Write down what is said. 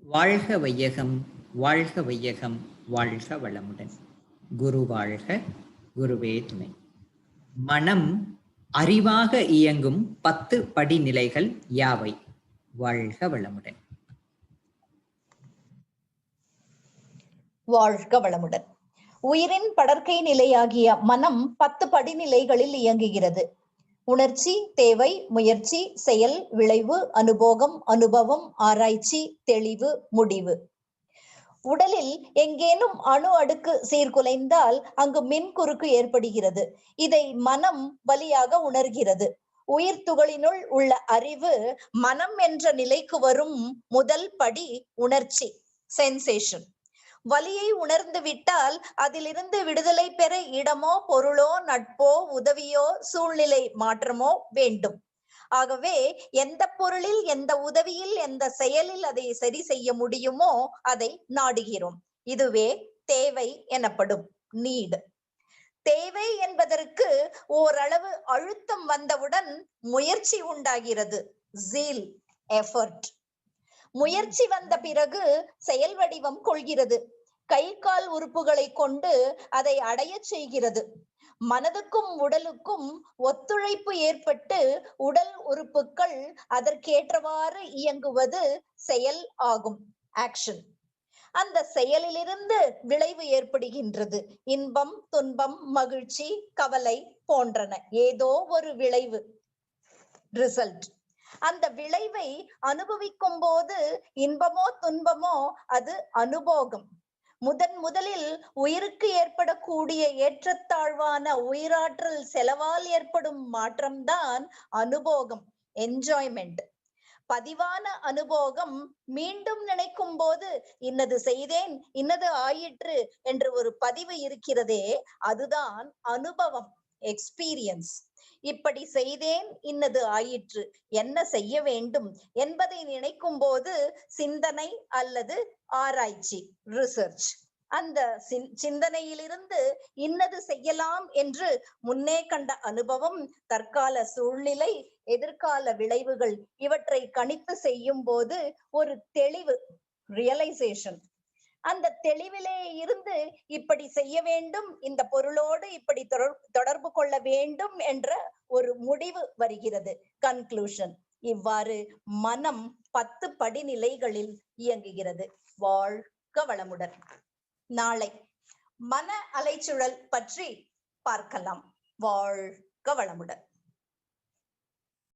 வாழ்க வையகம், வாழ்க வையகம், வாழ்க வளமுடன். குரு வாழ்க, குருவே துணை. மனம் அறிவாக இயங்கும் 10 படிநிலைகள் யாவை? வாழ்க வளமுடன். வாழ்க வளமுடன். உயிரின் படர்க்கை நிலையாகிய மனம் 10 படிநிலைகளில் இயங்குகிறது. உணர்ச்சி, தேவை, முயற்சி, செயல், விளைவு, அனுபோகம், அனுபவம், ஆராய்ச்சி, தெளிவு, முடிவு. உடலில் எங்கேனும் அணு அடுக்கு சீர்குலைந்தால் அங்கு மின் குறுக்கு ஏற்படுகிறது. இதை மனம் வழியாக உணர்கிறது. உயிர் துகளினுள் உள்ள அறிவு மனம் என்ற நிலைக்கு வரும் முதல் படி உணர்ச்சி, சென்சேஷன். வலியை உணர்ந்து விட்டால் அதிலிருந்து விடுதலை பெற இடமோ, பொருளோ, நட்போ, உதவியோ, சூழ்நிலை மாற்றமோ வேண்டும். ஆகவே எந்த பொருளில், எந்த உதவியில், எந்த செயலில் அதை சரி செய்ய முடியுமோ அதை நாடுகிறோம். இதுவே தேவை எனப்படும், நீட். தேவை என்பதற்கு ஓரளவு அழுத்தம் வந்தவுடன் முயற்சி உண்டாகிறது, ஜீல், எஃபர்ட். முயற்சி வந்த பிறகு செயல் வடிவம் கொள்கிறது. கை கால் உறுப்புகளை கொண்டு அதை அடைய செய்கிறது. மனதுக்கும் உடலுக்கும் ஒத்துழைப்பு ஏற்பட்டு உடல் உறுப்புகள் அதற்கேற்றவாறு இயங்குவது செயல் ஆகும், ஆக்ஷன். அந்த செயலிலிருந்து விளைவு ஏற்படுகின்றது. இன்பம், துன்பம், மகிழ்ச்சி, கவலை போன்றன ஏதோ ஒரு விளைவு, ரிசல்ட். அந்த விளைவை அனுபவிக்கும் போது இன்பமோ துன்பமோ அது அனுபோகம். முதலில் உயிருக்கு ஏற்படக்கூடிய ஏற்றத்தாழ்வான உயிராற்றல் செலவால் ஏற்படும் மாற்றம்தான் அனுபோகம், என்ஜாய்மெண்ட். பதிவான அனுபோகம் மீண்டும் நினைக்கும் போது இன்னது செய்தேன், இன்னது ஆயிற்று என்று ஒரு பதிவு இருக்கிறதே, அதுதான் அனுபவம், எக்ஸ்பீரியன்ஸ். இப்படி செய்தேன், இன்னது ஆயிற்று, என்ன செய்ய வேண்டும் என்பதை நினைக்கும் போது சிந்தனை அல்லது ஆராய்ச்சி, ரிசர்ச். அந்த சிந்தனையிலிருந்து இன்னது செய்யலாம் என்று முன்னே கண்ட அனுபவம், தற்கால சூழ்நிலை, எதிர்கால விளைவுகள் இவற்றை கணித்து செய்யும் போது ஒரு தெளிவு, ரியலைசேஷன். அந்த தெளிவிலே இருந்து இப்படி செய்ய வேண்டும், இந்த பொருளோடு இப்படி தொடர்பு கொள்ள வேண்டும் என்ற ஒரு முடிவு வருகிறது, கன்க்ளூஷன். இவ்வாறு மனம் 10 படிநிலைகளில் இயங்குகிறது. வாழ்க வளமுடன். நாளை மன அலைச்சுழல் பற்றி பார்க்கலாம். வாழ்க வளமுடன்.